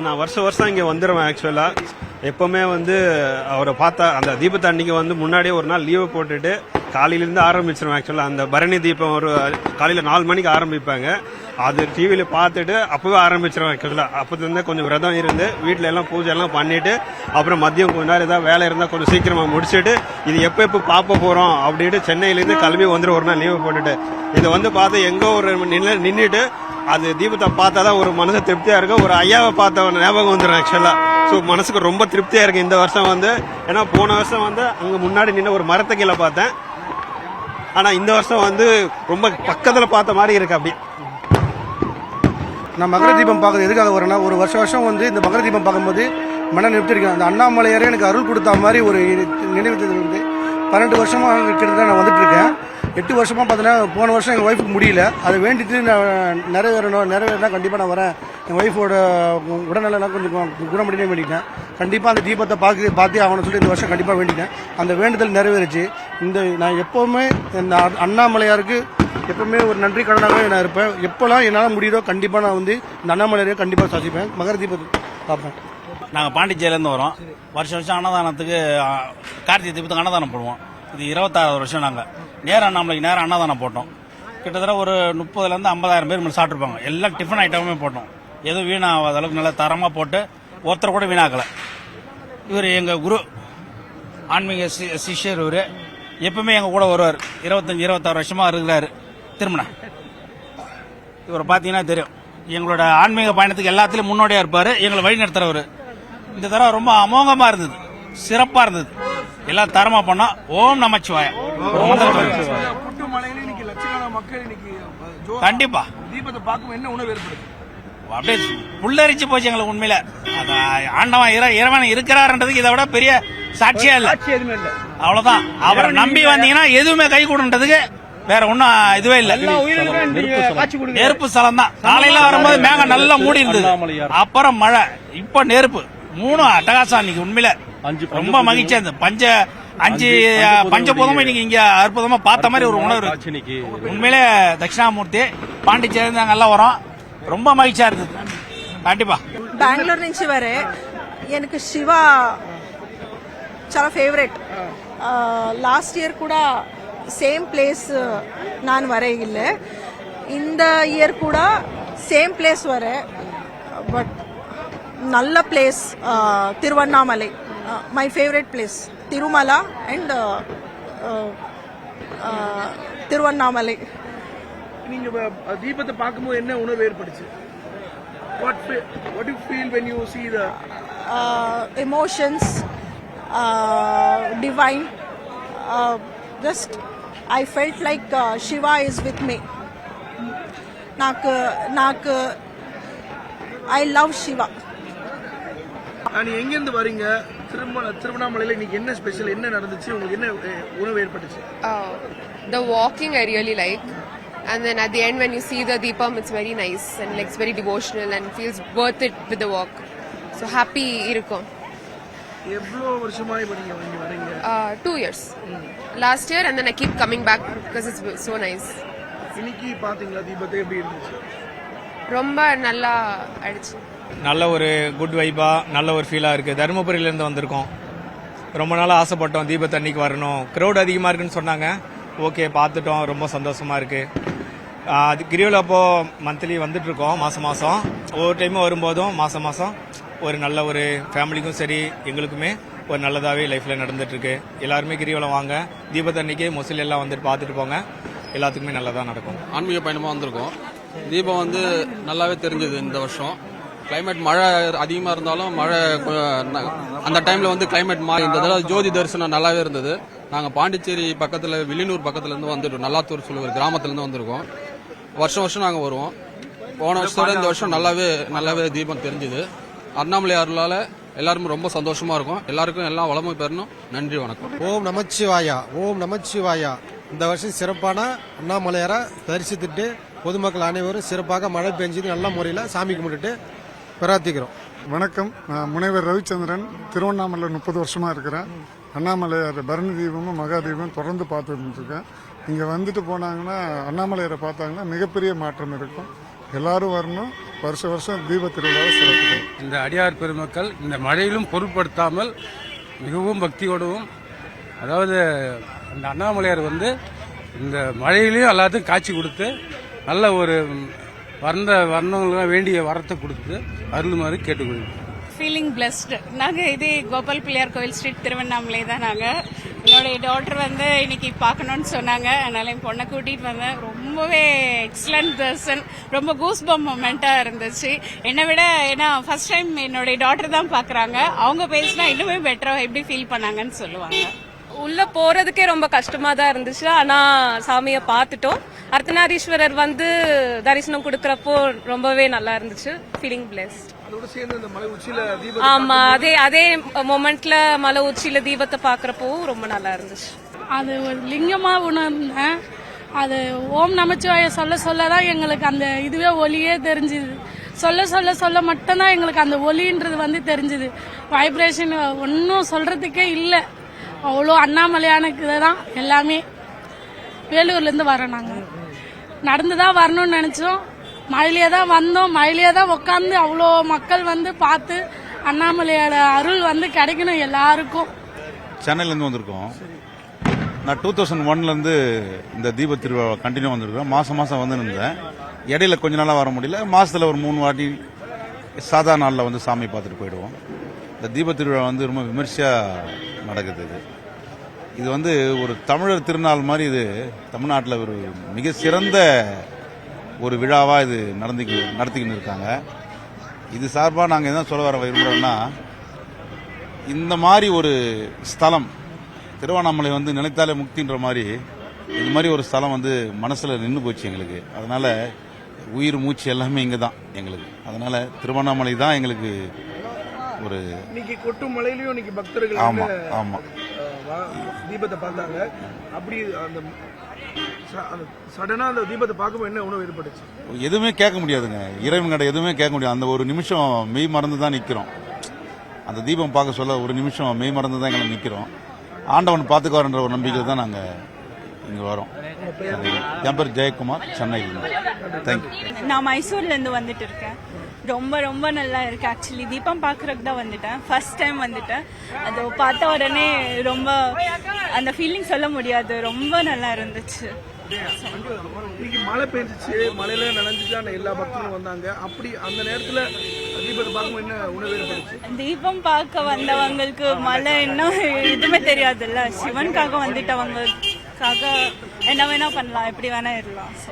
நான் வருஷம் இங்கே வந்துடுவேன். ஆக்சுவலாக எப்போவுமே வந்து அவரை பார்த்தா அந்த தீபத்தை அன்னைக்கு வந்து முன்னாடியே ஒரு நாள் லீவு போட்டுட்டு காலையிலேருந்து ஆரம்பிச்சிருவேன். ஆக்சுவலாக அந்த பரணி தீபம் ஒரு காலையில் 4 மணிக்கு ஆரம்பிப்பாங்க. அது டிவியில் பார்த்துட்டு அப்போவே ஆரம்பிச்சிருவேன். ஆக்சுவலாக அப்போதுலேருந்து கொஞ்சம் விரதம் இருந்து வீட்டில் எல்லாம் பூஜை எல்லாம் பண்ணிவிட்டு அப்புறம் மதியம் கொஞ்ச நேரம் ஏதாவது வேலை இருந்தால் கொஞ்சம் சீக்கிரமாக முடிச்சுட்டு இது எப்போ பார்க்க போகிறோம் அப்படின்ட்டு சென்னையிலேருந்து கிளம்பி வந்துடும் ஒரு நாள் லீவு போட்டுட்டு. இதை வந்து பார்த்து எங்கோ ஒரு நின்றுட்டு அது தீபத்தை பார்த்தா தான் ஒரு மனசு திருப்தியாக இருக்கும். ஒரு ஐயாவை பார்த்த ஞாபகம் வந்துடும் ஆக்சுவலாக. ஸோ மனசுக்கு ரொம்ப திருப்தியாக இருக்குது இந்த வருஷம் வந்து. ஏன்னா போன வருஷம் வந்து அங்கே முன்னாடி நின்று ஒரு மரத்தை கீழே பார்த்தேன். ஆனால் இந்த வருஷம் வந்து ரொம்ப பக்கத்தில் பார்த்த மாதிரி இருக்கு. அப்படி நான் மகர தீபம் பார்க்கறது எதுக்காக வரேன்னா, ஒரு வருஷம் வந்து இந்த மகர தீபம் பார்க்கும்போது மன நிறுத்தி இருக்கேன். அந்த அண்ணாமலையாரே எனக்கு அருள் கொடுத்த மாதிரி ஒரு நினைவு வந்து 12 வருஷமா கிட்டத்தட்ட நான் வந்துட்டு இருக்கேன். 8 வருஷமா பார்த்தீங்கன்னா போன வருஷம் எங்கள் ஒய்ஃபுக்கு முடியல. அதை வேண்டிட்டு நான் நிறைவேறினா கண்டிப்பாக நான் வரேன். என் ஒய்ஃபோட உடல்நலம் கொஞ்சம் குணமடையே வேண்டிட்டேன். கண்டிப்பாக அந்த தீபத்தை பார்த்தே ஆகணும்னு சொல்லி இந்த வருஷம் கண்டிப்பாக வேண்டிட்டேன். அந்த வேண்டுதல் நிறைவேறிச்சு. நான் எப்போவுமே இந்த அண்ணாமலையாருக்கு எப்பவுமே ஒரு நன்றி கடனாகவே நான் இருப்பேன். எப்போல்லாம் என்னால் முடியுதோ கண்டிப்பாக நான் வந்து இந்த அண்ணாமலையாரையும் கண்டிப்பாக சாதிப்பேன். மகர தீபத்தை பார்ப்பேன். நாங்கள் பாண்டிச்சேரியிலேருந்து வரோம். வருஷம் அன்னதானத்துக்கு கார்த்திகை தீபத்துக்கு அன்னதானம் போடுவோம். இது 26 வருஷம் நாங்கள் நேரம் அண்ணாமலைக்கு நேரம் அன்னதானம் போட்டோம். கிட்டத்தட்ட ஒரு 30,000 to 50,000 பேர் மேலே சாப்பிட்ருப்பாங்க. எல்லாம் டிஃபன் ஐட்டமே போட்டோம். எதுவும் வீணாகாத அளவுக்கு நல்லா தரமாக போட்டு ஒருத்தர் கூட வீணாக்கலை. இவர் எங்கள் குரு ஆன்மீக சிஷ்யர். இவர் எப்பவுமே எங்கள் கூட வருவார். 25-26 வருஷமாக இருக்கிறாரு. திருமணம் இவரை பார்த்தீங்கன்னா தெரியும். எங்களோட ஆன்மீக பயணத்துக்கு எல்லாத்துலேயும் முன்னோடியாக இருப்பார். எங்களை வழி நடத்துகிறவர். இந்த தடவை ரொம்ப அமோகமாக இருந்தது, சிறப்பாக இருந்தது. எல்லாம் தரமாக பண்ணோம். ஓம் நமச்சிவாய. கண்டிப்பா அப்படியே புல்லரிச்சு போச்சு எங்களுக்கு. உண்மையில ஆண்டவன் இறைவன் இருக்கிறார்ன்றதுக்கு இதை விட பெரிய சாட்சியா இல்ல. அவ்வளவுதான். அவரை நம்பி வந்தீங்கன்னா எதுவுமே கை கூடுன்றதுக்கு வேற ஒன்னும் இதுவே இல்ல. நெருப்பு ஸ்தலம் தான். காலையில வரும்போது மேகம் நல்லா மூடி இருந்தது. அப்புறம் மழை, இப்ப நெருப்பு. 3 அட்டகாசம் அன்னைக்கு. உண்மையில ரொம்ப மகிழ்ச்சியா இருந்தது. 5 பஞ்சபூதமும் இன்னைக்கு இங்க அற்புதமா பார்த்த மாதிரி ஒரு உணர்வு. உண்மையிலே தட்சிணாமூர்த்தி பாண்டிச்சேரி நாங்க எல்லாம் வரோம். ரொம்ப மகிழ்ச்சியா இருந்தது. கண்டிப்பா பெங்களூர் నుంచి వరే எனக்கு சிவா చాలా ఫేవరెట్. லாஸ்ட் இயர் கூட சேம் பிளேஸ் நான் வரையில்ல. இந்த இயர் கூட சேம் பிளேஸ் வரே. பட் நல்ல place Tiruvannamalai. My favourite place Tirumala and Tiruvannamalai. நீங்க தீபத்தை பார்க்கும்போது என்ன உணர்வு ஏற்பட்டுச்சு? What do you feel when you see the emotions, divine? Just I felt like Shiva is with me. Naku I love Shiva. நீ எங்க இருந்து வரீங்க? திருவண்ணாமலையில இன்னைக்கு என்ன ஸ்பெஷல்? என்ன நடந்துச்சு? உங்களுக்கு என்ன உணர்வு ஏற்பட்டுச்சு? The walking I really like. And then at the end when you see the deepam, it's very nice and like it's very devotional and feels worth it with the walk. So happy irukum. எவ்வளவு வருஷமா நீங்க வரீங்க? 2 years. Last year and then I keep coming back because it's so nice. இன்னைக்கு பாத்தீங்களா தீபத்தை எப்படி இருந்துச்சு? ரொம்ப நல்லா ஆயிடுச்சு. நல்ல ஒரு குட் வைபா, நல்ல ஒரு ஃபீலா இருக்கு. தருமபுரியிலேருந்து வந்திருக்கோம். ரொம்ப நாளாக ஆசைப்பட்டோம் தீபத்தை அன்னைக்கு வரணும். க்ரௌட் அதிகமாக இருக்குன்னு சொன்னாங்க. ஓகே, பார்த்துட்டோம். ரொம்ப சந்தோஷமா இருக்கு. அது கிரிவலம் அப்போ மந்த்லி வந்துட்டு இருக்கோம். மாசம் ஒவ்வொரு டைமும் வரும்போதும் மாசம் ஒரு நல்ல ஒரு ஃபேமிலிக்கும் சரி எங்களுக்குமே ஒரு நல்லதாகவே லைஃப்ல நடந்துட்டு இருக்கு. எல்லாருமே கிரிவலம் வாங்க. தீபத்தை அன்னைக்கு மொசில் எல்லாம் வந்துட்டு பார்த்துட்டு போங்க. எல்லாத்துக்குமே நல்லதாக நடக்கும். ஆன்மீக பயணமாக வந்திருக்கோம். தீபம் வந்து நல்லாவே தெரிஞ்சது. இந்த வருஷம் கிளைமேட் மழை அதிகமாக இருந்தாலும் மழை அந்த டைமில் வந்து கிளைமேட் மாறி இருந்தது. ஜோதி தரிசனம் நல்லாவே இருந்தது. நாங்கள் பாண்டிச்சேரி பக்கத்தில் வில்லியனூர் பக்கத்துலேருந்து வந்துட்டோம். நல்லாத்தூர் சொல்லி ஒரு கிராமத்துலேருந்து வந்திருக்கோம். வருஷம் நாங்கள் வருவோம். போன வருஷத்தோட இந்த வருஷம் நல்லாவே தீபம் தெரிஞ்சுது. அண்ணாமலை அருளால் எல்லாருமே ரொம்ப சந்தோஷமா இருக்கும். எல்லாருக்கும் எல்லாம் வளமை பெறணும். நன்றி, வணக்கம். ஓம் நமச்சிவாயா. ஓம் நமச்சிவாயா. இந்த வருஷம் சிறப்பான அண்ணாமலையாரை தரிசித்துட்டு பொதுமக்கள் அனைவரும் சிறப்பாக மழை பெஞ்சது நல்ல முறையில் சாமி கும்பிட்டுட்டு பிரார்த்திக்கிறோம். வணக்கம். நான் முனைவர் ரவிச்சந்திரன். திருவண்ணாமலை 30 வருஷமா இருக்கிறேன். அண்ணாமலையார் பரணி தீபமும் மகா தீபமும் தொடர்ந்து பார்த்துட்டு இருக்கேன். இங்கே வந்துட்டு போனாங்கன்னா அண்ணாமலையாரை பார்த்தாங்கன்னா மிகப்பெரிய மாற்றம் இருக்கும். எல்லாரும் வரணும். வருஷம் தீப திருவிழாவை சிறப்புகள். இந்த அடியார் பெருமக்கள் இந்த மழையிலும் பொருட்படுத்தாமல் மிகவும் பக்தியோடவும், அதாவது இந்த அண்ணாமலையார் வந்து இந்த மழையிலையும் எல்லாத்துக்கும் காட்சி கொடுத்து நல்ல ஒரு வர்ணங்களுக்கு வேண்டிய வரத்தை கொடுத்து அருளுமாறு கேட்டுக்கொள்கிறேன். Feeling blessed. நாங்கள் இதே கோபால் பிள்ளையார் கோவில் ஸ்ட்ரீட் திருவண்ணாமலை தான். நாங்கள் என்னுடைய டாட்டர் வந்து இன்னைக்கு பார்க்கணுன்னு சொன்னாங்க, அதனால என் பொண்ணை கூட்டிகிட்டு வந்தேன். ரொம்பவே எக்ஸலண்ட் தர்சன், ரொம்ப கூஸ் பம்ப் மொமெண்ட்டாக இருந்துச்சு. என்னை விட ஏன்னா ஃபர்ஸ்ட் டைம் என்னுடைய டாட்டர் தான் பார்க்குறாங்க, அவங்க பேசினா இன்னுமே பெட்டராக எப்படி ஃபீல் பண்ணாங்கன்னு சொல்லுவாங்க. உள்ள போறதுக்கே ரொம்ப கஷ்டமா தான் இருந்துச்சு. ஆனா சாமியை பார்த்துட்டோம். அர்த்தநாரீஸ்வரர் வந்து தரிசனம் கொடுக்கறப்போ ரொம்பவே நல்லா இருந்துச்சு. Feeling blessed. அதோட சேர்ந்து இந்த மலை உச்சியில தீபம் ஆமா, அதே மொமெண்ட்ல மலை உச்சியில தீபத்தை பாக்குறப்போ ரொம்ப நல்லா இருந்துச்சு. அது ஒரு லிங்கமா உணர்ந்தேன். அது ஓம் நமச்சிவாய சொல்ல சொல்லதான் எங்களுக்கு அந்த இதுவே ஒலியே தெரிஞ்சுது. சொல்ல சொல்ல சொல்ல மட்டும்தான் எங்களுக்கு அந்த ஒலின்றது வந்து தெரிஞ்சுது. வைப்ரேஷன் ஒன்றும் சொல்றதுக்கே இல்லை. அவ்வளோ அண்ணாமலையானுக்கு தான் எல்லாமே. வேலூர்லேருந்து வரோம், நாங்கள் நடந்து தான் வரணும்னு நினச்சோம். மழையிலே தான் வந்தோம், மழையிலே தான் உட்காந்து அவ்வளோ மக்கள் வந்து பார்த்து அண்ணாமலையோட அருள் வந்து கிடைக்கணும் எல்லாருக்கும். சென்னையிலேருந்து வந்திருக்கோம். நான் 2001லேருந்து இந்த தீப திருவிழா கண்டினியூ வந்திருக்கேன். மாதம் வந்து இருந்தேன். இடையில கொஞ்ச நாளாக வர முடியல. மாதத்தில் ஒரு 3 வாட்டி சாதாரண நாளில் வந்து சாமி பார்த்துட்டு போயிடுவோம். இந்த தீப திருவிழா வந்து ரொம்ப விமர்சையாக நடக்குது. இது வந்து ஒரு தமிழர் திருநாள் மாதிரி இது தமிழ்நாட்டில் ஒரு மிக சிறந்த ஒரு விழாவாக இது நடத்திக்கிட்டு இருக்காங்க. இது சார்பாக நாங்கள் என்ன சொல்ல வர விரும்புகிறோம்னா, இந்த மாதிரி ஒரு ஸ்தலம் திருவண்ணாமலை வந்து நினைத்தாலே முக்தின்ற மாதிரி இது மாதிரி ஒரு ஸ்தலம் வந்து மனசில் நின்று போச்சு எங்களுக்கு. அதனால உயிர் மூச்சு எல்லாமே இங்கே தான் எங்களுக்கு. அதனால திருவண்ணாமலை தான் எங்களுக்கு ஒரு இன்னைக்கு கொட்டும் மலையிலயும் இன்னைக்கு பக்தர்கள் ஆமா தீபத்தை பார்த்தாங்க. அப்படி அந்த சடனா அந்த தீபத்தை பார்க்கும்போது என்ன உணவு ஏற்பட்டுச்சு? எதுவுமே கேட்க முடியாதுங்க. இறைவன் கடை எதுவுமே கேட்க முடியாது. அந்த ஒரு நிமிஷம் மெய் மறந்து தான் நிற்கிறோம். அந்த தீபம் பார்க்க சொல்ல ஒரு நிமிஷம் மெய் மறந்து தான் எங்களை நிற்கிறோம். ஆண்டவன் பார்த்துக்குவார்ன்ற ஒரு நம்பிக்கை தான் நாங்கள் இங்கே வரோம். என் பேர் ஜெயக்குமார், சென்னையிலிருந்து. தேங்க்யூ. நான் மைசூர்லேருந்து வந்துட்டு இருக்கேன். ரொம்ப ரொம்ப நல்லா இருக்கு. ஆக்சுவலி தீபம் பார்க்கறதுக்கு தான் வந்துட்டேன், ஃபர்ஸ்ட் டைம் வந்துட்டேன். அது பார்த்த உடனே ரொம்ப அந்த ஃபீலிங் சொல்ல முடியாது, ரொம்ப நல்லா இருந்துச்சு. இன்னைக்கு மழை பெஞ்சிச்சு, மழையில நனைஞ்சுட்டு எல்லா பக்தர்களும் வந்தாங்க. அப்படி அந்த நேரத்துல தீபத்தை பார்க்கும்போது என்ன உணவு ஏற்பட்டுச்சு? தீபம் பார்க்க வந்தவங்களுக்கு மழை இன்னும் எதுவுமே தெரியாதுல்ல. சிவனுக்காக வந்துட்டவங்களுக்காக என்ன வேணா பண்ணலாம், எப்படி வேணா இருக்கலாம். ஸோ